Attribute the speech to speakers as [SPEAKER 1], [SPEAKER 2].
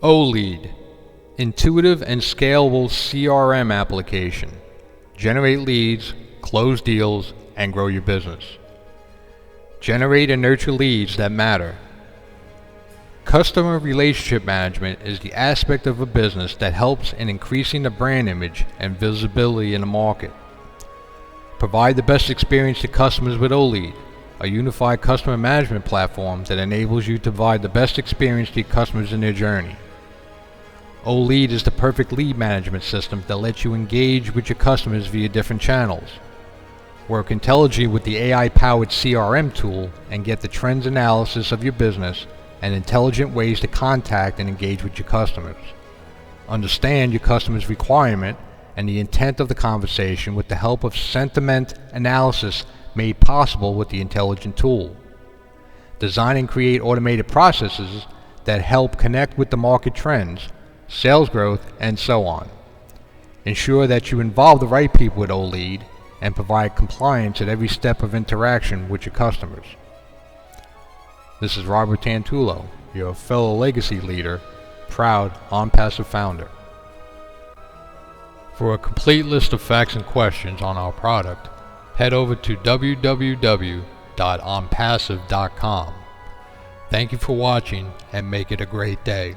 [SPEAKER 1] OLead, intuitive and scalable CRM application. Generate leads, close deals, and grow your business. Generate and nurture leads that matter. Customer relationship management is the aspect of a business that helps in increasing the brand image and visibility in the market. Provide the best experience to customers with OLead, a unified customer management platform that enables you to provide the best experience to your customers in their journey. OLead is the perfect lead management system that lets you engage with your customers via different channels. Work intelligently with the AI-powered CRM tool and get the trends analysis of your business and intelligent ways to contact and engage with your customers. Understand your customer's requirement and the intent of the conversation with the help of sentiment analysis made possible with the intelligent tool. Design and create automated processes that help connect with the market trends, sales growth, and so on. Ensure that you involve the right people with OLead and provide compliance at every step of interaction with your customers. This is Robert Tantullo, your fellow legacy leader, proud Onpassive founder. For a complete list of facts and questions on our product, head over to www.onpassive.com. Thank you for watching and make it a great day.